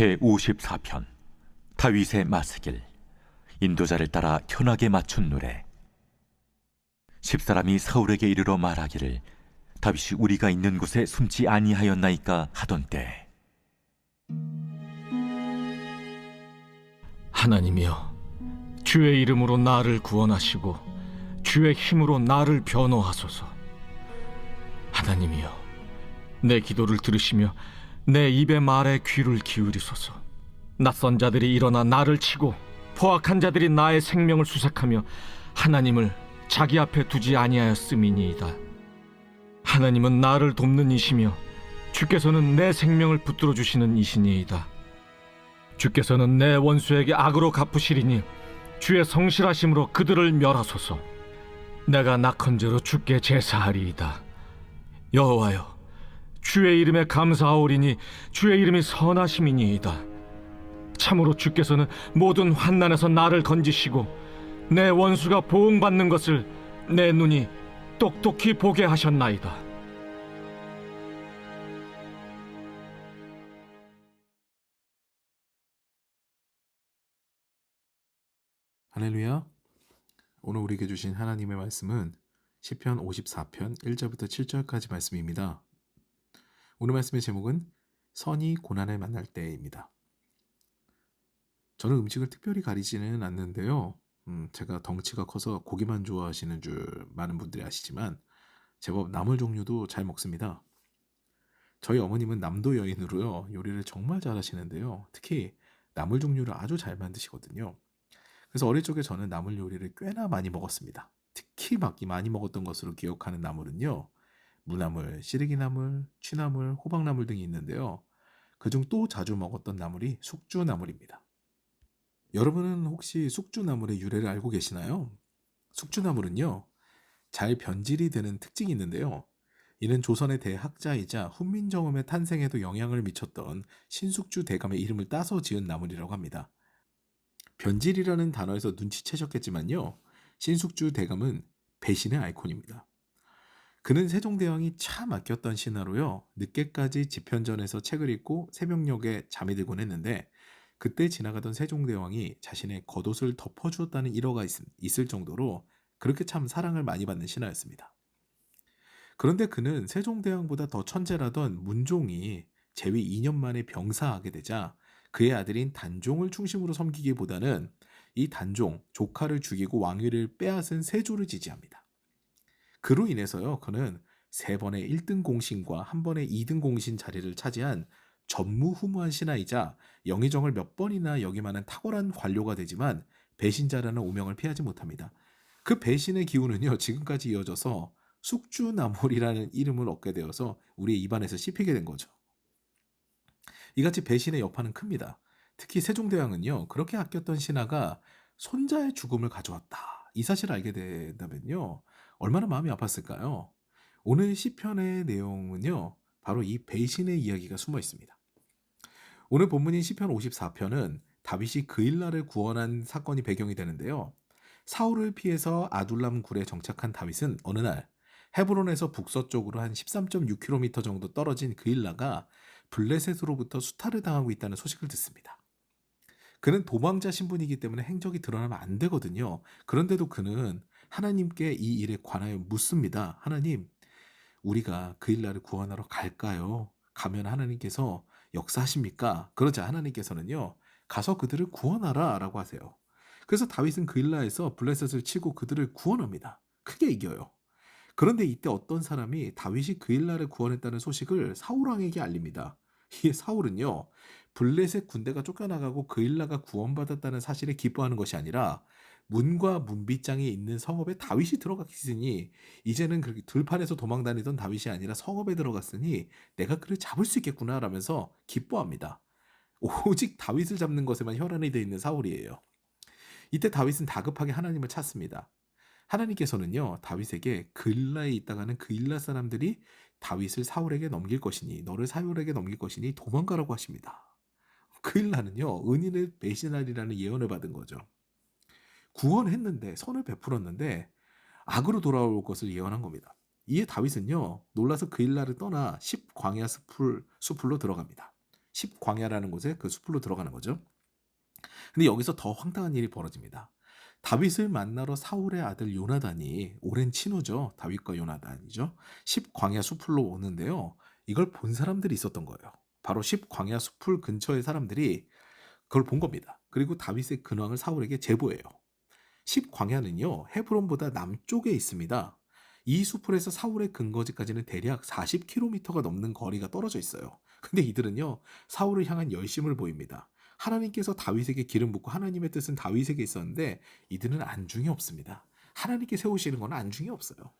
제54편 다윗의 마스길. 인도자를 따라 현하게 맞춘 노래. 십사람이 사울에게 이르러 말하기를 다윗이 우리가 있는 곳에 숨지 아니하였나이까 하던 때, 하나님이여, 주의 이름으로 나를 구원하시고 주의 힘으로 나를 변호하소서. 하나님이여, 내 기도를 들으시며 내 입의 말에 귀를 기울이소서. 낯선 자들이 일어나 나를 치고 포악한 자들이 나의 생명을 수색하며 하나님을 자기 앞에 두지 아니하였음이니이다. 하나님은 나를 돕는 이시며 주께서는 내 생명을 붙들어 주시는 이시니이다. 주께서는 내 원수에게 악으로 갚으시리니 주의 성실하심으로 그들을 멸하소서. 내가 낙헌제로 주께 제사하리이다. 여호와여, 주의 이름에 감사하오리니 주의 이름이 선하심이니이다. 참으로 주께서는 모든 환난에서 나를 건지시고 내 원수가 보응받는 것을 내 눈이 똑똑히 보게 하셨나이다. 할렐루야. 오늘 우리에게 주신 하나님의 말씀은 시편 54편 1절부터 7절까지 말씀입니다. 오늘 말씀의 제목은 선이 고난을 만날 때입니다. 저는 음식을 특별히 가리지는 않는데요. 제가 덩치가 커서 고기만 좋아하시는 줄 많은 분들이 아시지만 제법 나물 종류도 잘 먹습니다. 저희 어머님은 남도 여인으로요, 요리를 정말 잘하시는데요. 특히 나물 종류를 아주 잘 만드시거든요. 그래서 어릴 적에 저는 나물 요리를 꽤나 많이 먹었습니다. 특히 많이 먹었던 것으로 기억하는 나물은요, 무나물, 시래기나물, 취나물, 호박나물 등이 있는데요. 그중 또 자주 먹었던 나물이 숙주나물입니다. 여러분은 혹시 숙주나물의 유래를 알고 계시나요? 숙주나물은요, 잘 변질이 되는 특징이 있는데요. 이는 조선의 대학자이자 훈민정음의 탄생에도 영향을 미쳤던 신숙주 대감의 이름을 따서 지은 나물이라고 합니다. 변질이라는 단어에서 눈치채셨겠지만요, 신숙주 대감은 배신의 아이콘입니다. 그는 세종대왕이 참 아꼈던 신하로요, 늦게까지 집현전에서 책을 읽고 새벽녘에 잠이 들곤 했는데 그때 지나가던 세종대왕이 자신의 겉옷을 덮어주었다는 일화가 있을 정도로 그렇게 참 사랑을 많이 받는 신하였습니다. 그런데 그는 세종대왕보다 더 천재라던 문종이 재위 2년 만에 병사하게 되자 그의 아들인 단종을 충심으로 섬기기보다는 이 단종, 조카를 죽이고 왕위를 빼앗은 세조를 지지합니다. 그로 인해서요, 그는 3번의 1등 공신과 1번의 2등 공신 자리를 차지한 전무후무한 신하이자 영의정을 몇 번이나 역임하는 탁월한 관료가 되지만 배신자라는 오명을 피하지 못합니다. 그 배신의 기운은요, 지금까지 이어져서 숙주나물이라는 이름을 얻게 되어서 우리의 입안에서 씹히게 된 거죠. 이같이 배신의 여파는 큽니다. 특히 세종대왕은요, 그렇게 아꼈던 신하가 손자의 죽음을 가져왔다, 이 사실을 알게 된다면요, 얼마나 마음이 아팠을까요? 오늘 시편의 내용은요, 바로 이 배신의 이야기가 숨어 있습니다. 오늘 본문인 시편 54편은 다윗이 그일라를 구원한 사건이 배경이 되는데요. 사울을 피해서 아둘람 굴에 정착한 다윗은 어느 날 헤브론에서 북서쪽으로 한 13.6km 정도 떨어진 그일라가 블레셋으로부터 수탈을 당하고 있다는 소식을 듣습니다. 그는 도망자 신분이기 때문에 행적이 드러나면 안 되거든요. 그런데도 그는 하나님께 이 일에 관하여 묻습니다. 하나님, 우리가 그일라를 구원하러 갈까요? 가면 하나님께서 역사하십니까? 그러자 하나님께서는요, 가서 그들을 구원하라 라고 하세요. 그래서 다윗은 그일라에서 블레셋을 치고 그들을 구원합니다. 크게 이겨요. 그런데 이때 어떤 사람이 다윗이 그일라를 구원했다는 소식을 사울왕에게 알립니다. 이 사울은요, 블레셋 군대가 쫓겨나가고 그일라가 구원받았다는 사실에 기뻐하는 것이 아니라 문과 문빗장에 있는 성읍에 다윗이 들어갔으니 이제는 그렇게 들판에서 도망다니던 다윗이 아니라 성읍에 들어갔으니 내가 그를 잡을 수 있겠구나 라면서 기뻐합니다. 오직 다윗을 잡는 것에만 혈안이 되어 있는 사울이에요. 이때 다윗은 다급하게 하나님을 찾습니다. 하나님께서는요, 다윗에게 그일라에 있다가는 그일라 사람들이 다윗을 사울에게 넘길 것이니, 너를 사울에게 넘길 것이니 도망가라고 하십니다. 그일라는요, 은인을 배신하리라는 예언을 받은 거죠. 구원했는데, 선을 베풀었는데 악으로 돌아올 것을 예언한 겁니다. 이에 다윗은요, 놀라서 그일라를 떠나 10광야 숲으로 들어갑니다. 십광야라는 곳에 그 숲으로 들어가는 거죠. 근데 여기서 더 황당한 일이 벌어집니다. 다윗을 만나러 사울의 아들 요나단이 오랜 친구죠. 다윗과 요나단이죠. 십광야 숲으로 오는데요. 이걸 본 사람들이 있었던 거예요. 바로 십광야 숲을 근처의 사람들이 그걸 본 겁니다. 그리고 다윗의 근황을 사울에게 제보해요. 십광야는요, 헤브론보다 남쪽에 있습니다. 이 수풀에서 사울의 근거지까지는 대략 40km가 넘는 거리가 떨어져 있어요. 근데 이들은요, 사울을 향한 열심을 보입니다. 하나님께서 다윗에게 기름 붓고 하나님의 뜻은 다윗에게 있었는데 이들은 안중이 없습니다. 하나님께 세우시는 건 안중이 없어요.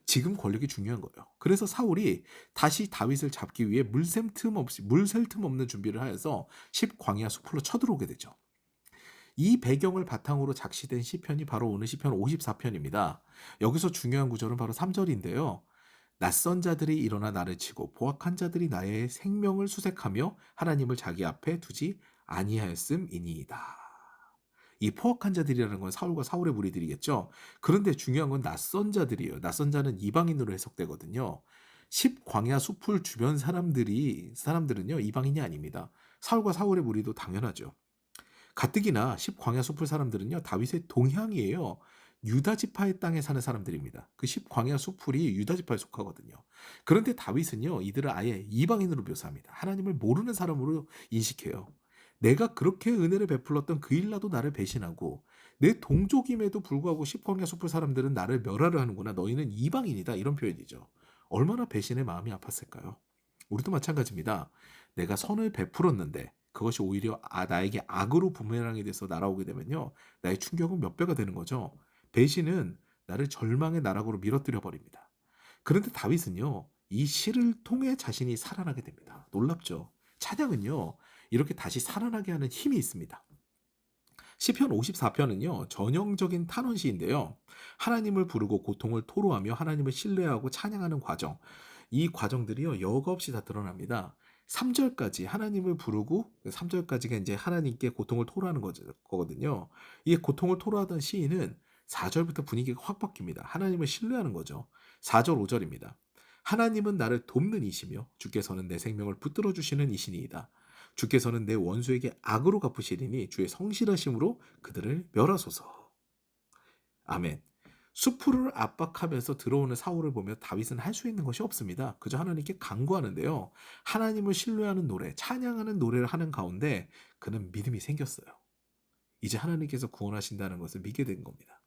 지금 권력이 중요한 거예요. 그래서 사울이 다시 다윗을 잡기 위해 물샐 틈 없는 준비를 하여서 십광야 숲으로 쳐들어오게 되죠. 이 배경을 바탕으로 작시된 시편이 바로 오늘 시편 54편입니다. 여기서 중요한 구절은 바로 3절인데요. 낯선 자들이 일어나 나를 치고 포악한 자들이 나의 생명을 수색하며 하나님을 자기 앞에 두지 아니하였음이니이다. 이 포악한 자들이라는 건 사울과 사울의 무리들이겠죠. 그런데 중요한 건 낯선 자들이에요. 낯선 자는 이방인으로 해석되거든요. 십광야 숲을 주변 사람들은요, 이방인이 아닙니다. 사울과 사울의 무리도 당연하죠. 가뜩이나 십광야 숲을 사람들은요, 다윗의 동향이에요. 유다 지파의 땅에 사는 사람들입니다. 그 십광야 숲풀이 유다 지파에 속하거든요. 그런데 다윗은요, 이들을 아예 이방인으로 묘사합니다. 하나님을 모르는 사람으로 인식해요. 내가 그렇게 은혜를 베풀었던 그 일라도 나를 배신하고 내 동족임에도 불구하고 십광야 숲을 사람들은 나를 멸하려 하는구나. 너희는 이방인이다. 이런 표현이죠. 얼마나 배신의 마음이 아팠을까요? 우리도 마찬가지입니다. 내가 선을 베풀었는데 그것이 오히려 나에게 악으로 부메랑이 돼서 날아오게 되면요, 나의 충격은 몇 배가 되는 거죠. 배신은 나를 절망의 나락으로 밀어뜨려 버립니다. 그런데 다윗은요, 이 시를 통해 자신이 살아나게 됩니다. 놀랍죠? 찬양은요, 이렇게 다시 살아나게 하는 힘이 있습니다. 시편 54편은요, 전형적인 탄원시인데요. 하나님을 부르고 고통을 토로하며 하나님을 신뢰하고 찬양하는 과정, 이 과정들이요, 여과 없이 다 드러납니다. 3절까지 하나님을 부르고 3절까지가 이제 하나님께 고통을 토로하는 거거든요. 이 고통을 토로하던 시인은 4절부터 분위기가 확 바뀝니다. 하나님을 신뢰하는 거죠. 4절, 5절입니다. 하나님은 나를 돕는 이시며 주께서는 내 생명을 붙들어 주시는 이시니이다. 주께서는 내 원수에게 악으로 갚으시리니 주의 성실하심으로 그들을 멸하소서. 아멘. 수풀을 압박하면서 들어오는 사울을 보며 다윗은 할 수 있는 것이 없습니다. 그저 하나님께 간구하는데요. 하나님을 신뢰하는 노래, 찬양하는 노래를 하는 가운데 그는 믿음이 생겼어요. 이제 하나님께서 구원하신다는 것을 믿게 된 겁니다.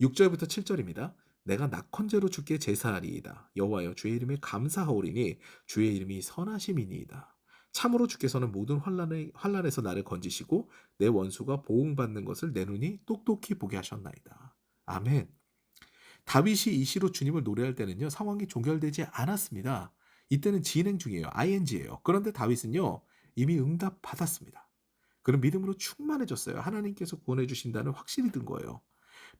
6절부터 7절입니다. 내가 낙헌제로 주께 제사하리이다. 여호와여 주의 이름에 감사하오리니 주의 이름이 선하심이니이다. 참으로 주께서는 모든 환난에서 나를 건지시고 내 원수가 보응받는 것을 내 눈이 똑똑히 보게 하셨나이다. 아멘. 다윗이 이 시로 주님을 노래할 때는요, 상황이 종결되지 않았습니다. 이때는 진행 중이에요. ing예요. 그런데 다윗은요, 이미 응답 받았습니다. 그런 믿음으로 충만해졌어요. 하나님께서 구원해 주신다는 확신이 든 거예요.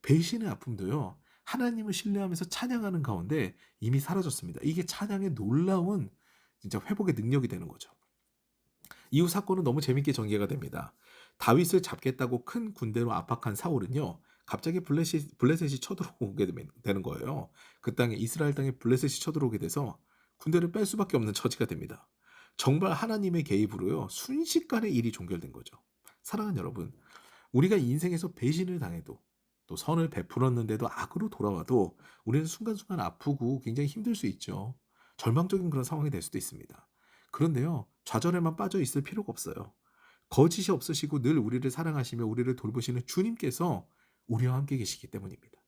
배신의 아픔도요, 하나님을 신뢰하면서 찬양하는 가운데 이미 사라졌습니다. 이게 찬양의 놀라운 진짜 회복의 능력이 되는 거죠. 이후 사건은 너무 재밌게 전개가 됩니다. 다윗을 잡겠다고 큰 군대로 압박한 사울은요, 갑자기 블레셋이 쳐들어오게 되는 거예요. 그 땅에, 이스라엘 땅에 블레셋이 쳐들어오게 돼서 군대를 뺄 수밖에 없는 처지가 됩니다. 정말 하나님의 개입으로요, 순식간에 일이 종결된 거죠. 사랑하는 여러분, 우리가 인생에서 배신을 당해도 또 선을 베풀었는데도 악으로 돌아와도 우리는 순간순간 아프고 굉장히 힘들 수 있죠. 절망적인 그런 상황이 될 수도 있습니다. 그런데요, 좌절에만 빠져 있을 필요가 없어요. 거짓이 없으시고 늘 우리를 사랑하시며 우리를 돌보시는 주님께서 우리와 함께 계시기 때문입니다.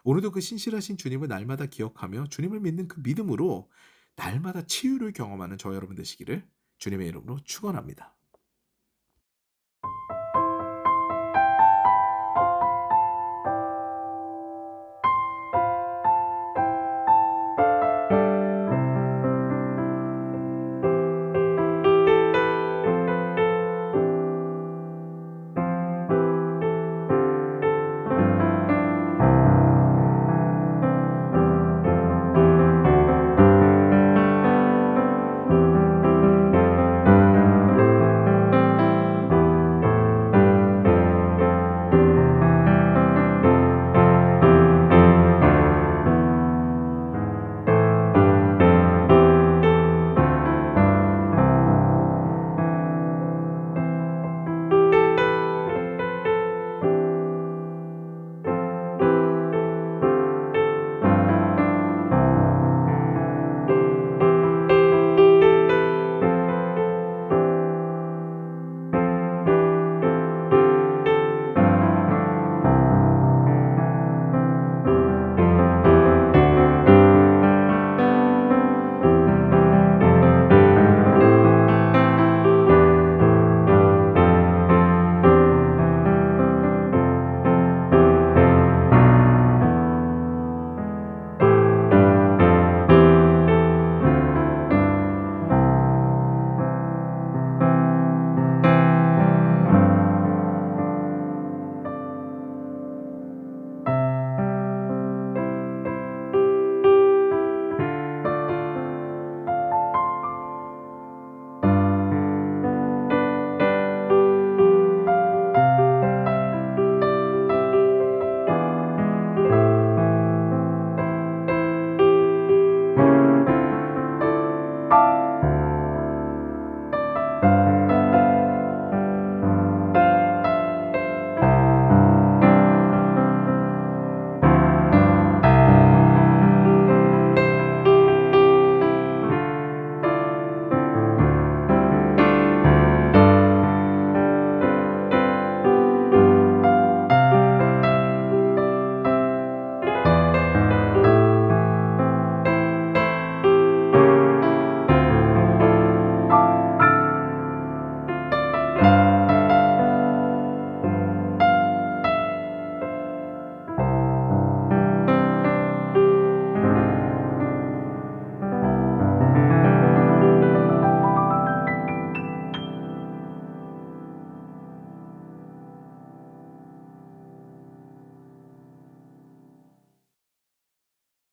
오늘도 그 신실하신 주님을 날마다 기억하며 주님을 믿는 그 믿음으로 날마다 치유를 경험하는 저 여러분 되시기를 주님의 이름으로 축원합니다.